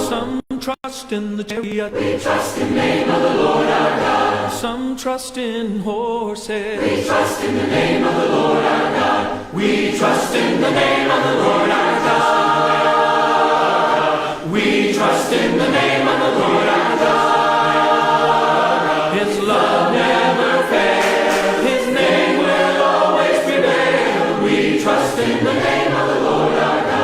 Some trust in the chariot. We trust in the name of the Lord our God. Some trust in horses. We trust in the name of the Lord our God. We trust in the name of the Lord our God. We trust in the name of the Lord our God. His love never fails. His name will always prevail. We trust in the name of the Lord our God.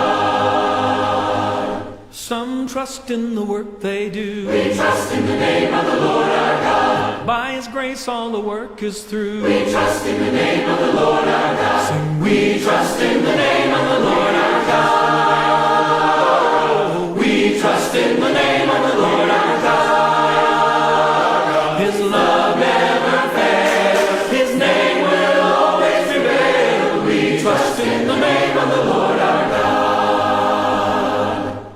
Some trust in the work they do. We trust in the name of the Lord our God. By His grace all the work is through. We trust in the name of the Lord our God. Sing, we trust in the name of the Lord our God. We trust in the name of the Lord our God. His love never fails. His name will always prevail. We trust in the name of the Lord our God.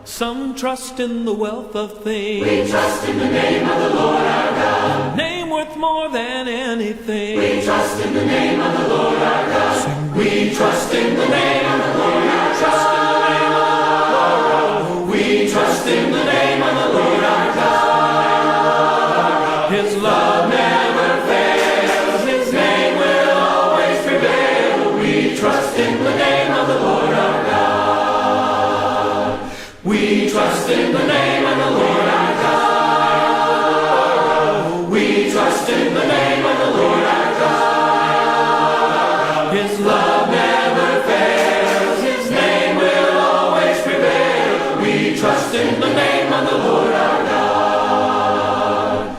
Some trust in the wealth of things. We trust in the name of the Lord our God. A name worth more than anything. We trust in the name of the Lord our God. Sing, we trust in the name of the Lord our God. We trust in the name of the Lord our God. His love never fails. His name will always prevail. We trust in the name of the Lord our God. We trust in the name of the Lord our God. We trust in the name of the Lord our God. His love never fails. His name will always prevail. We trust in the name of the Lord our God.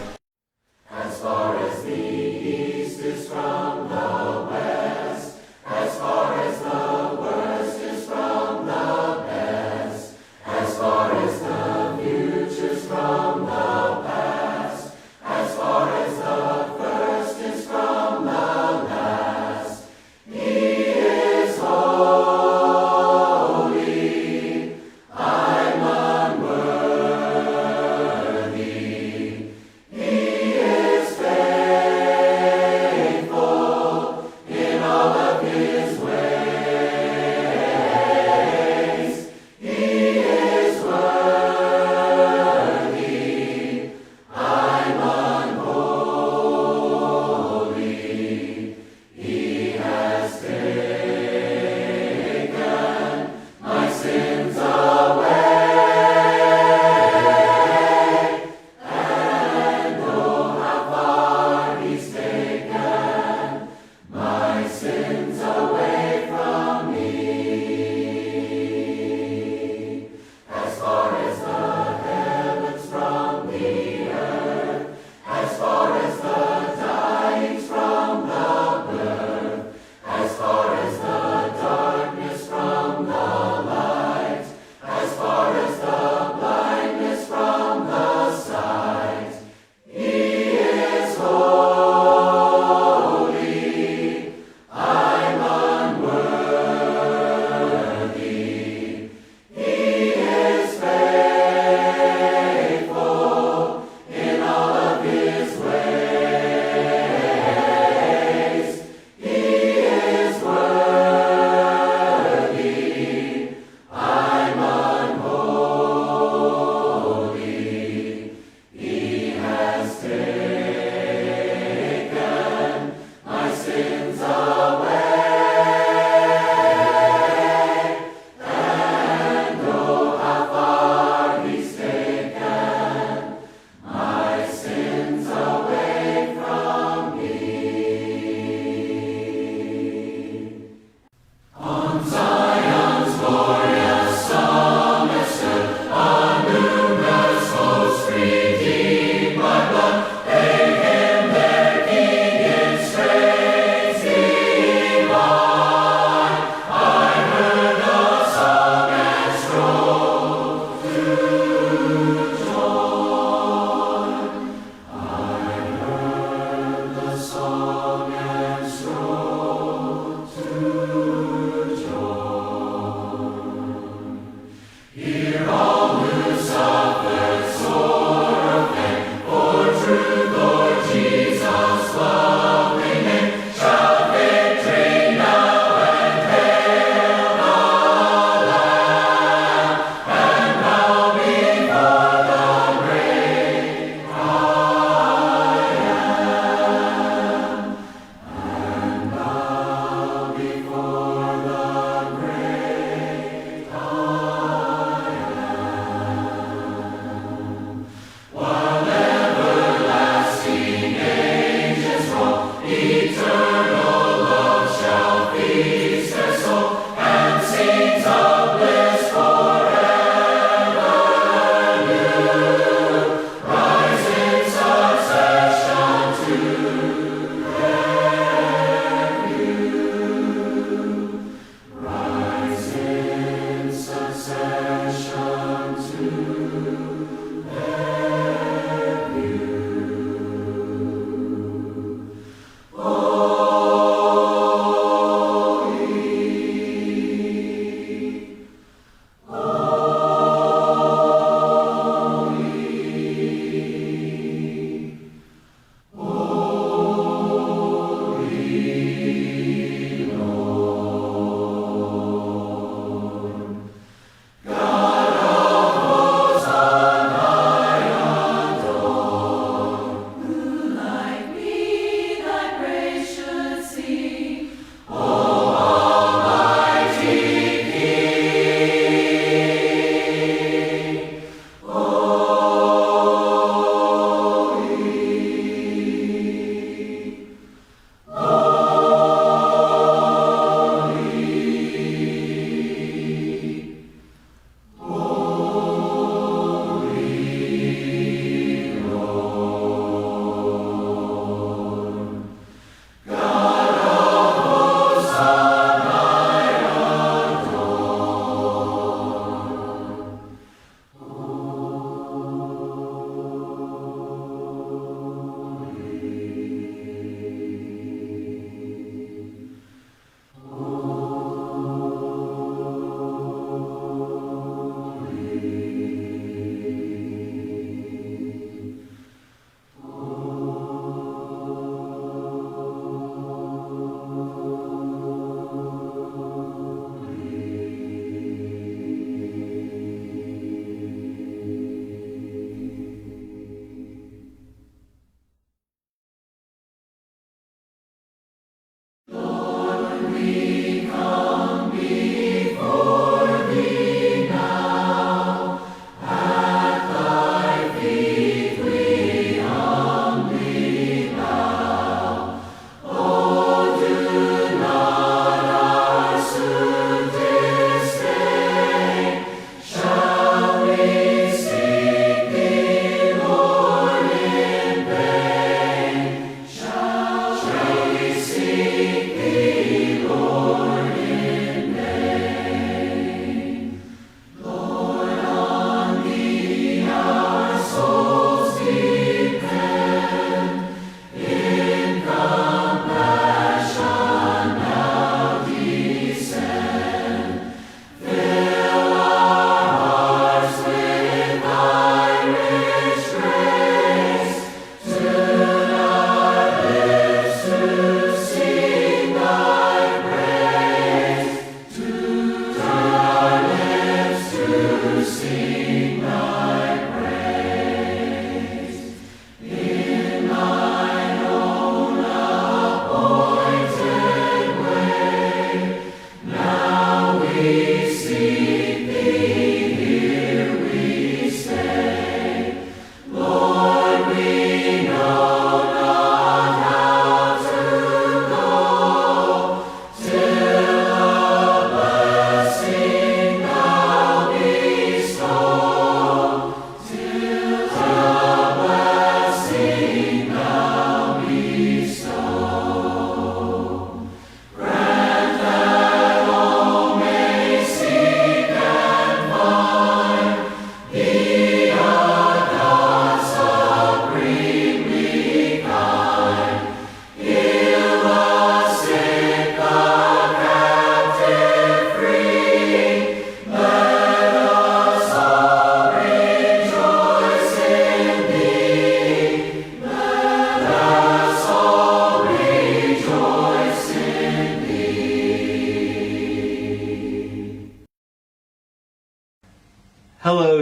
As far as the east is from the west, as far as the worst is from the best, as far as the future's from the past, as far as the first is from the last, He is holy. I'm unworthy.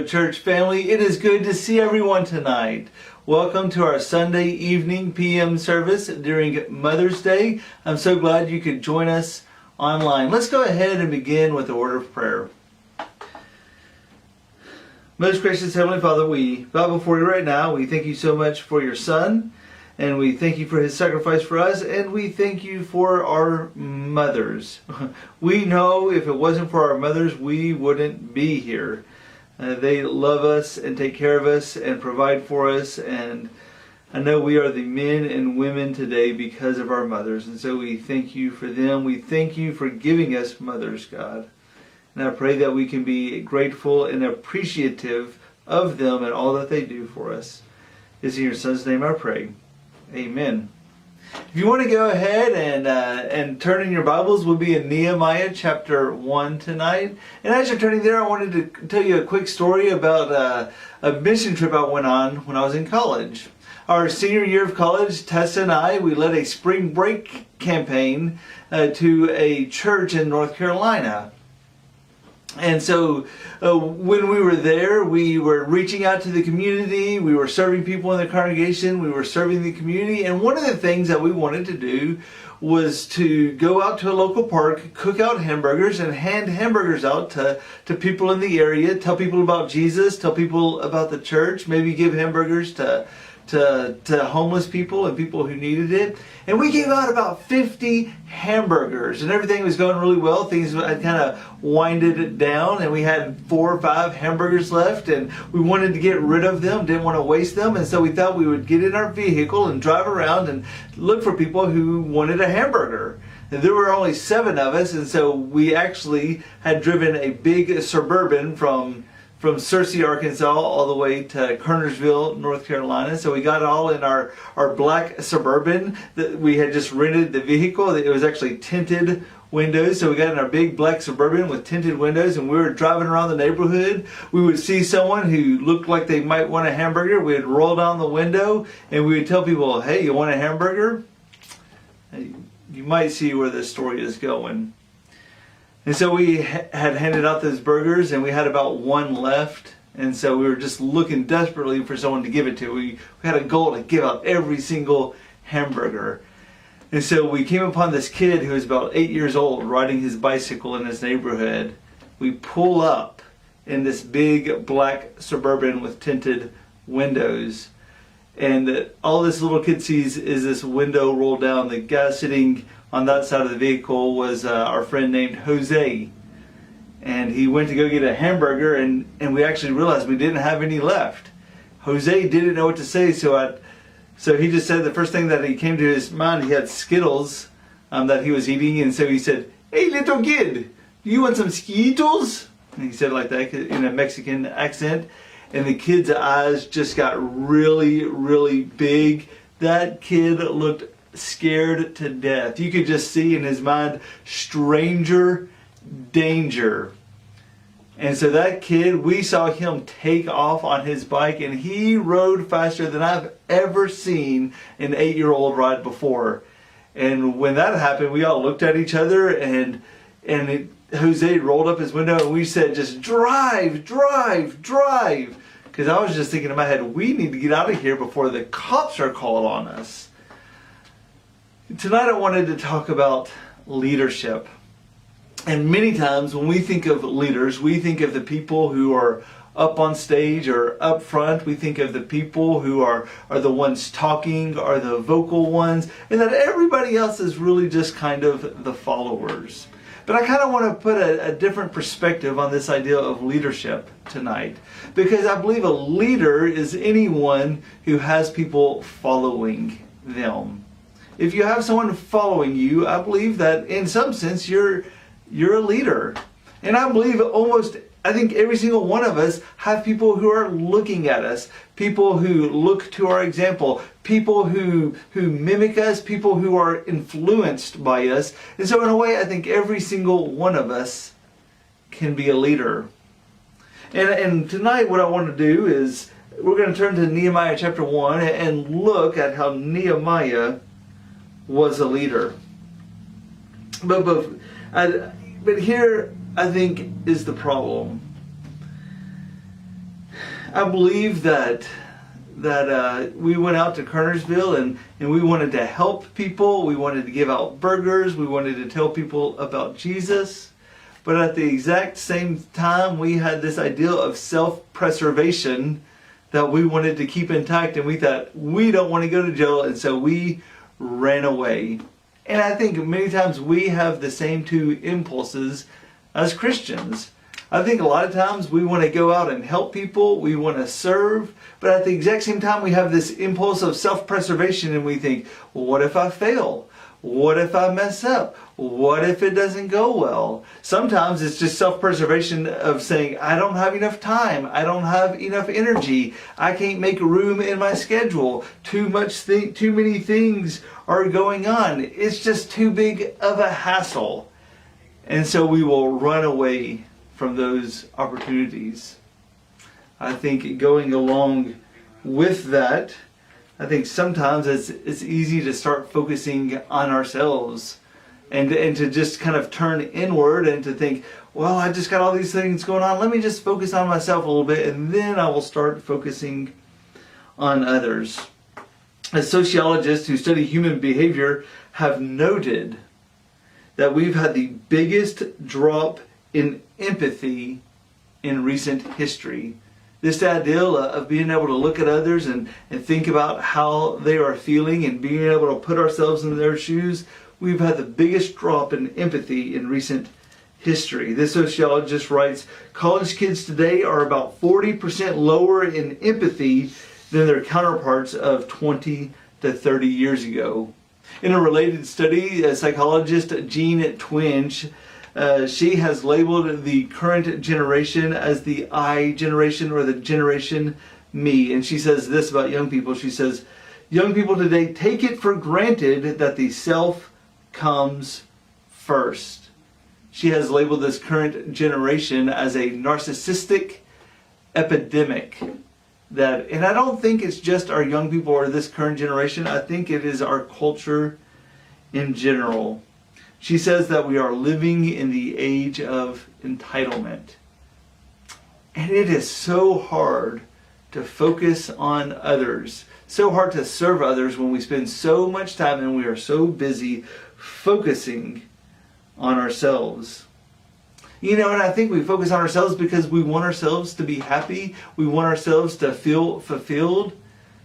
church family. It is good to see everyone tonight. Welcome to our Sunday evening PM service during Mother's Day. I'm so glad you could join us online. Let's go ahead and begin with the word of prayer. Most gracious Heavenly Father, we bow before you right now. We thank you so much for your Son, and we thank you for his sacrifice for us, and we thank you for our mothers. We know if it wasn't for our mothers, we wouldn't be here. They love us and take care of us and provide for us, and I know we are the men and women today because of our mothers, and so we thank you for them. We thank you for giving us mothers, God. And I pray that we can be grateful and appreciative of them and all that they do for us. It's in your Son's name I pray. Amen. If you want to go ahead and turn in your Bibles, we'll be in Nehemiah chapter 1 tonight. And as you're turning there, I wanted to tell you a quick story about a mission trip I went on when I was in college. Our senior year of college, Tessa and I, we led a spring break campaign to a church in North Carolina. And so when we were there, we were reaching out to the community, we were serving people in the congregation, we were serving the community, and one of the things that we wanted to do was to go out to a local park, cook out hamburgers, and hand hamburgers out to people in the area, tell people about Jesus, tell people about the church, maybe give hamburgers to homeless people and people who needed it. And we gave out about 50 hamburgers, and everything was going really well. Things had kind of winded it down, and we had 4 or 5 hamburgers left, and we wanted to get rid of them, didn't want to waste them, and so we thought we would get in our vehicle and drive around and look for people who wanted a hamburger. And there were only 7 of us, and so we actually had driven a big Suburban from Searcy, Arkansas, all the way to Kernersville, North Carolina. So we got all in our black Suburban that we had just rented the vehicle. It was actually tinted windows. So we got in our big black Suburban with tinted windows, and we were driving around the neighborhood. We would see someone who looked like they might want a hamburger. We'd roll down the window and we would tell people, "Hey, you want a hamburger?" You might see where this story is going. And so we had handed out those burgers, and we had about 1 left. And so we were just looking desperately for someone to give it to. We had a goal to give out every single hamburger. And so we came upon this kid who was about 8 years old riding his bicycle in his neighborhood. We pull up in this big black Suburban with tinted windows. And all this little kid sees is this window roll down. The guy sitting on that side of the vehicle was our friend named Jose. And he went to go get a hamburger, and we actually realized we didn't have any left. Jose didn't know what to say, so he just said the first thing that he came to his mind, he had Skittles that he was eating, and so he said, "Hey little kid, do you want some Skittles?" And he said it like that in a Mexican accent, and the kid's eyes just got really, really big. That kid looked scared to death. You could just see in his mind, stranger danger. And so that kid, we saw him take off on his bike, and he rode faster than I've ever seen an 8-year-old ride before. And when that happened, we all looked at each other, and Jose rolled up his window, and we said, "Just drive, drive, drive." Because I was just thinking in my head, we need to get out of here before the cops are called on us. Tonight I wanted to talk about leadership. And many times when we think of leaders, we think of the people who are up on stage or up front. We think of the people who are the ones talking, are the vocal ones, and that everybody else is really just kind of the followers. But I kind of want to put a different perspective on this idea of leadership tonight, because I believe a leader is anyone who has people following them. If you have someone following you, I believe that in some sense you're a leader. And I think every single one of us have people who are looking at us, people who look to our example, people who mimic us, people who are influenced by us. And so in a way, I think every single one of us can be a leader. And tonight what I want to do is we're going to turn to Nehemiah chapter 1 and look at how Nehemiah was a leader. But here I think is the problem. I believe that we went out to Kernersville and we wanted to help people. We wanted to give out burgers. We wanted to tell people about Jesus. But at the exact same time, we had this ideal of self-preservation that we wanted to keep intact, and we thought, we don't want to go to jail, and so we ran away. And I think many times we have the same two impulses as Christians. I think a lot of times we want to go out and help people, we want to serve, but at the exact same time we have this impulse of self-preservation, and we think, well, what if I fail? What if I mess up? What if it doesn't go well? Sometimes it's just self-preservation of saying, I don't have enough time. I don't have enough energy. I can't make room in my schedule. Too many things are going on. It's just too big of a hassle. And so we will run away from those opportunities. I think going along with that, I think sometimes it's easy to start focusing on ourselves and to just kind of turn inward and to think, well, I just got all these things going on. Let me just focus on myself a little bit, and then I will start focusing on others. As sociologists who study human behavior have noted that we've had the biggest drop in empathy in recent history. This ideal of being able to look at others and think about how they are feeling and being able to put ourselves in their shoes, we've had the biggest drop in empathy in recent history. This sociologist writes, college kids today are about 40% lower in empathy than their counterparts of 20 to 30 years ago. In a related study, psychologist Jean Twenge, she has labeled the current generation as the I generation, or the generation me. And she says this about young people. She says, young people today take it for granted that the self comes first. She has labeled this current generation as a narcissistic epidemic. And I don't think it's just our young people or this current generation. I think it is our culture in general. She says that we are living in the age of entitlement. And it is so hard to focus on others, so hard to serve others when we spend so much time and we are so busy focusing on ourselves. And I think we focus on ourselves because we want ourselves to be happy. We want ourselves to feel fulfilled.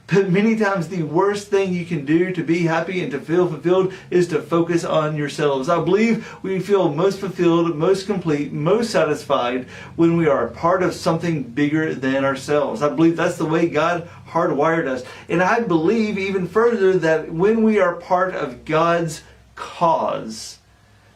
But many times the worst thing you can do to be happy and to feel fulfilled is to focus on yourselves. I believe we feel most fulfilled, most complete, most satisfied when we are a part of something bigger than ourselves. I believe that's the way God hardwired us. And I believe even further that when we are part of God's cause,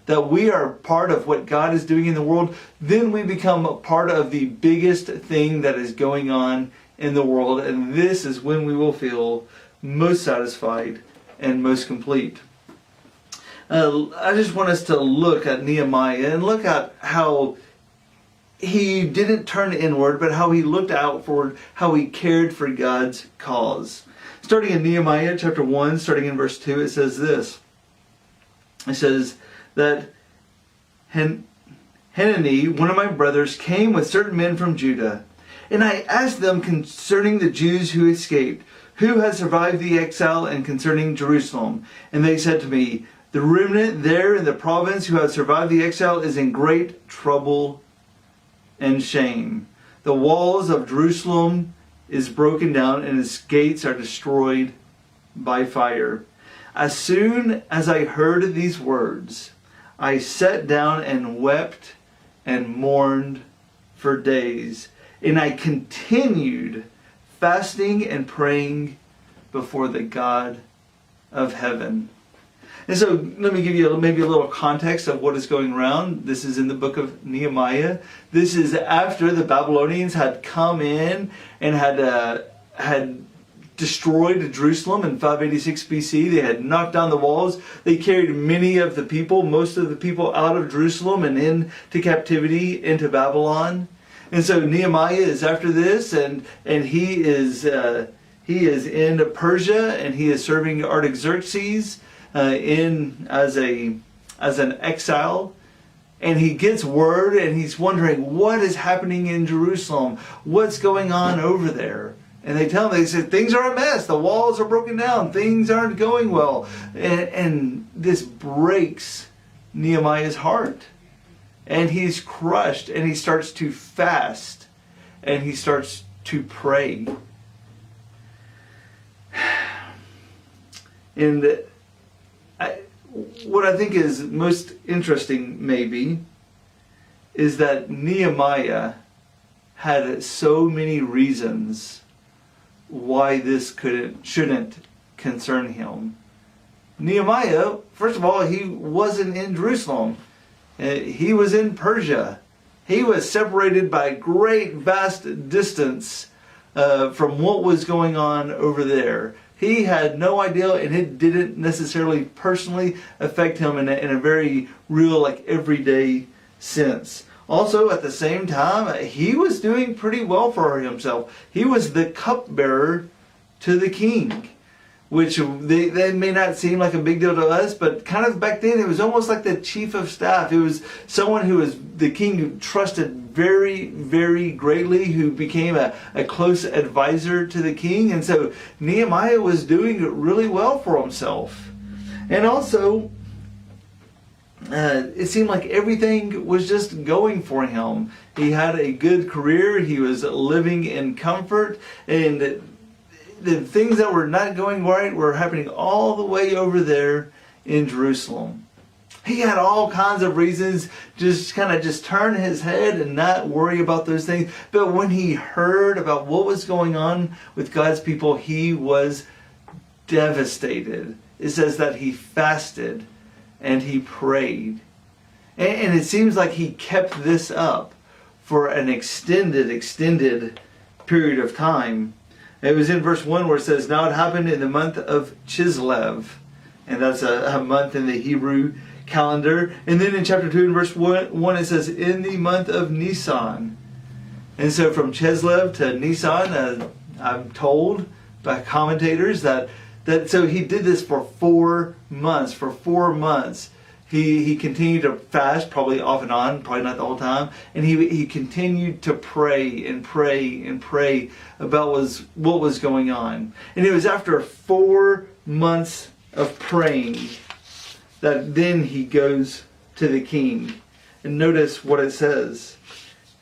that we are part of what God is doing in the world, then we become a part of the biggest thing that is going on in the world, and this is when we will feel most satisfied and most complete. I just want us to look at Nehemiah and look at how he didn't turn inward, but how he looked outward, how he cared for God's cause. Starting in Nehemiah chapter 1, starting in verse 2, it says this. It says that Hanani, one of my brothers, came with certain men from Judah. And I asked them concerning the Jews who escaped, who has survived the exile, and concerning Jerusalem. And they said to me, the remnant there in the province who has survived the exile is in great trouble and shame. The walls of Jerusalem is broken down, and its gates are destroyed by fire. As soon as I heard these words, I sat down and wept and mourned for days. And I continued fasting and praying before the God of heaven. And so let me give you maybe a little context of what is going around. This is in the book of Nehemiah. This is after the Babylonians had come in and had destroyed Jerusalem in 586 BC. They had knocked down the walls. They carried many of the people, most of the people, out of Jerusalem and into captivity into Babylon. And so Nehemiah is after this, and he is in Persia, and he is serving Artaxerxes as an exile. And he gets word and he's wondering what is happening in Jerusalem. What's going on over there? And they tell him, they said, things are a mess. The walls are broken down. Things aren't going well. And this breaks Nehemiah's heart. And he's crushed and he starts to fast and he starts to pray. And what I think is most interesting, maybe, is that Nehemiah had so many reasons why this shouldn't concern him. Nehemiah, first of all, he wasn't in Jerusalem. He was in Persia. He was separated by great, vast distance from what was going on over there. He had no idea, and it didn't necessarily personally affect him in a very real, like everyday sense. Also, at the same time, he was doing pretty well for himself. He was the cupbearer to the king, which they may not seem like a big deal to us, but kind of back then it was almost like the chief of staff. It was someone who was the king trusted very, very greatly, who became a close advisor to the king. And so Nehemiah was doing really well for himself. And also, it seemed like everything was just going for him. He had a good career. He was living in comfort, and the things that were not going right were happening all the way over there in Jerusalem. He had all kinds of reasons just turn his head and not worry about those things. But when he heard about what was going on with God's people, he was devastated. It says that he fasted and he prayed. And it seems like he kept this up for an extended period of time. It was in verse 1 where it says, now it happened in the month of Chislev. And that's a month in the Hebrew calendar. And then in chapter 2 and verse 1 it says, in the month of Nisan. And so from Chislev to Nisan, I'm told by commentators that so he did this for 4 months. For 4 months. He continued to fast, probably off and on, probably not the whole time. And he continued to pray and pray and pray about what was going on. And it was after 4 months of praying that then he goes to the king. And notice what it says.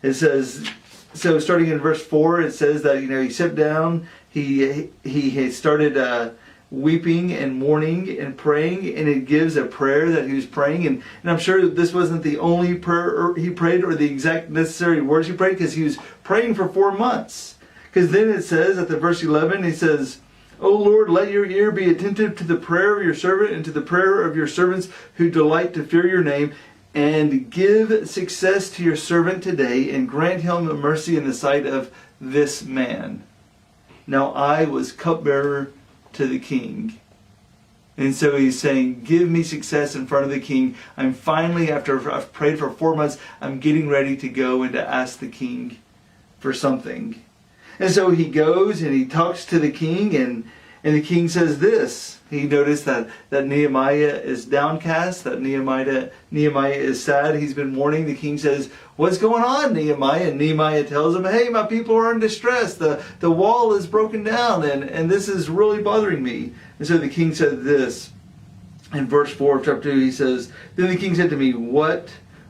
It says, so starting in verse 4, it says that, he sat down, he started weeping and mourning and praying, and it gives a prayer that he was praying, and I'm sure this wasn't the only prayer he prayed or the exact necessary words he prayed, because he was praying for 4 months. Because then it says at the verse 11, he says, O Lord, let your ear be attentive to the prayer of your servant and to the prayer of your servants who delight to fear your name, and give success to your servant today, and grant him mercy in the sight of this man. Now I was cupbearer to the king. And so he's saying, give me success in front of the king. I'm finally, after I've prayed for 4 months, I'm getting ready to go and to ask the king for something. And so he goes and he talks to the king, and the king says this. He noticed that Nehemiah is downcast, that Nehemiah is sad. He's been mourning. The king says, what's going on, Nehemiah? And Nehemiah tells him, hey, my people are in distress. The wall is broken down, and this is really bothering me. And so the king said this. In verse 4 of chapter 2, he says, then the king said to me, what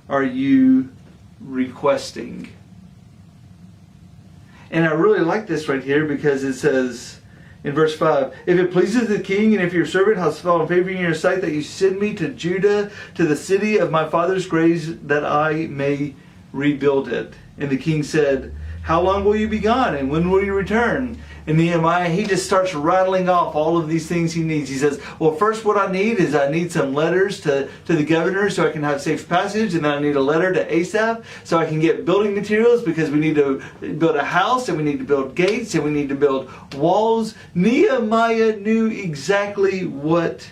are you requesting? And I really like this right here, because it says in verse 5, if it pleases the king, and if your servant has found favor in your sight, that you send me to Judah, to the city of my father's graves, that I may rebuild it. And the king said, how long will you be gone, and when will you return? And Nehemiah, he just starts rattling off all of these things he needs. He says, well, first what I need some letters to the governor so I can have safe passage, and then I need a letter to Asaph so I can get building materials, because we need to build a house, and we need to build gates, and we need to build walls. Nehemiah knew exactly what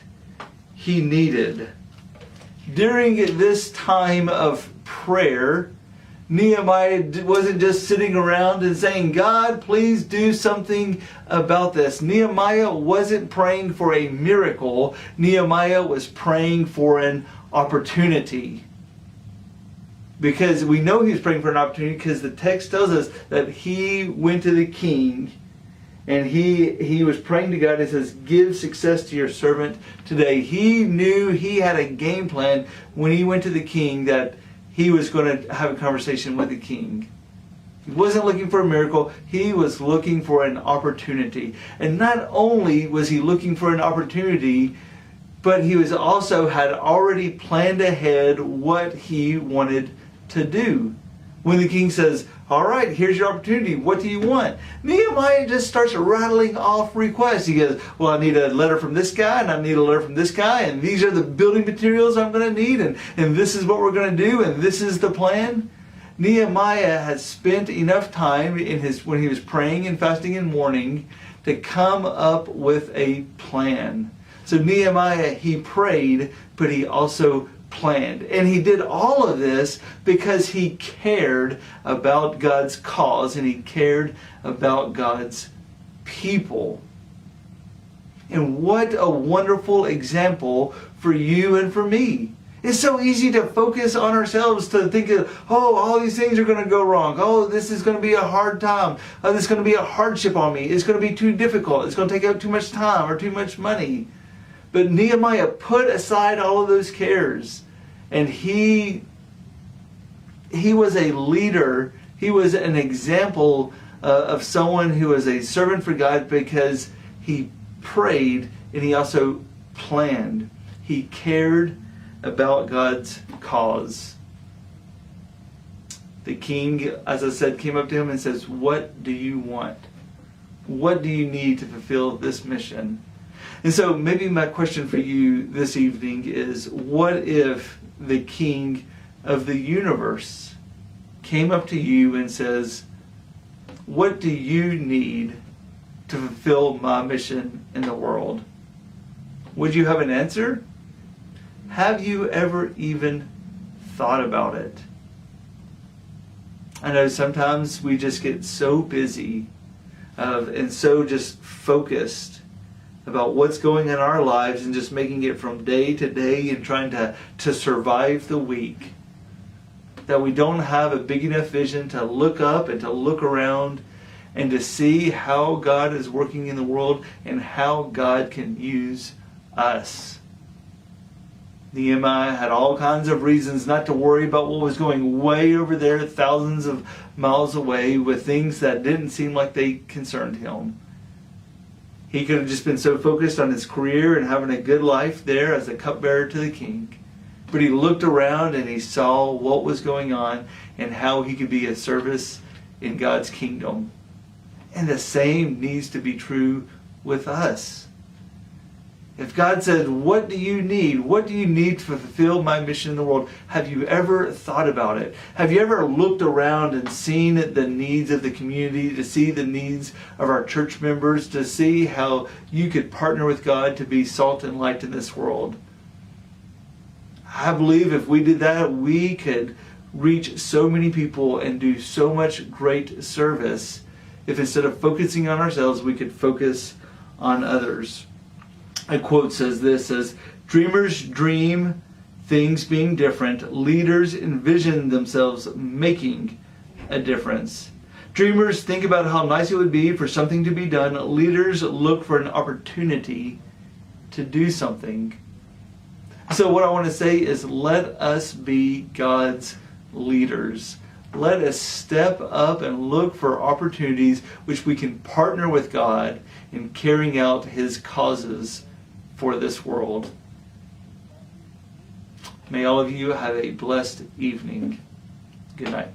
he needed. During this time of prayer, Nehemiah wasn't just sitting around and saying, God, please do something about this. Nehemiah wasn't praying for a miracle. Nehemiah was praying for an opportunity. Because we know he was praying for an opportunity because the text tells us that he went to the king and he was praying to God. It says, give success to your servant today. He knew he had a game plan when he went to the king that he was going to have a conversation with the king. He wasn't looking for a miracle. He was looking for an opportunity. And not only was he looking for an opportunity, but he was also had already planned ahead what he wanted to do. When the king says, all right, here's your opportunity. What do you want? Nehemiah just starts rattling off requests. He goes, well, I need a letter from this guy, and I need a letter from this guy, and these are the building materials I'm going to need, and this is what we're going to do, and this is the plan. Nehemiah had spent enough time when he was praying and fasting and mourning to come up with a plan. So Nehemiah, he prayed, but he also planned. And he did all of this because he cared about God's cause and he cared about God's people. And what a wonderful example for you and for me. It's so easy to focus on ourselves, to think of, oh, all these things are going to go wrong. Oh, this is going to be a hard time. Oh, this is going to be a hardship on me. It's going to be too difficult. It's going to take up too much time or too much money. But Nehemiah put aside all of those cares, and he was a leader. He was an example of someone who was a servant for God because he prayed and he also planned. He cared about God's cause. The king, as I said, came up to him and says, what do you want? What do you need to fulfill this mission? And so maybe my question for you this evening is, what if the king of the universe came up to you and says, what do you need to fulfill my mission in the world? Would you have an answer? Have you ever even thought about it? I know sometimes we just get so busy and so just focused about what's going on in our lives and just making it from day to day and trying to survive the week, that we don't have a big enough vision to look up and to look around and to see how God is working in the world and how God can use us. Nehemiah had all kinds of reasons not to worry about what was going way over there, thousands of miles away, with things that didn't seem like they concerned him. He could have just been so focused on his career and having a good life there as a cupbearer to the king. But he looked around and he saw what was going on and how he could be a service in God's kingdom. And the same needs to be true with us. If God said, what do you need? What do you need to fulfill my mission in the world? Have you ever thought about it? Have you ever looked around and seen the needs of the community, to see the needs of our church members, to see how you could partner with God to be salt and light in this world? I believe if we did that, we could reach so many people and do so much great service if instead of focusing on ourselves, we could focus on others. A quote says, dreamers dream things being different. Leaders envision themselves making a difference. Dreamers think about how nice it would be for something to be done. Leaders look for an opportunity to do something. So what I want to say is, let us be God's leaders. Let us step up and look for opportunities which we can partner with God in carrying out His causes for this world. May all of you have a blessed evening. Good night.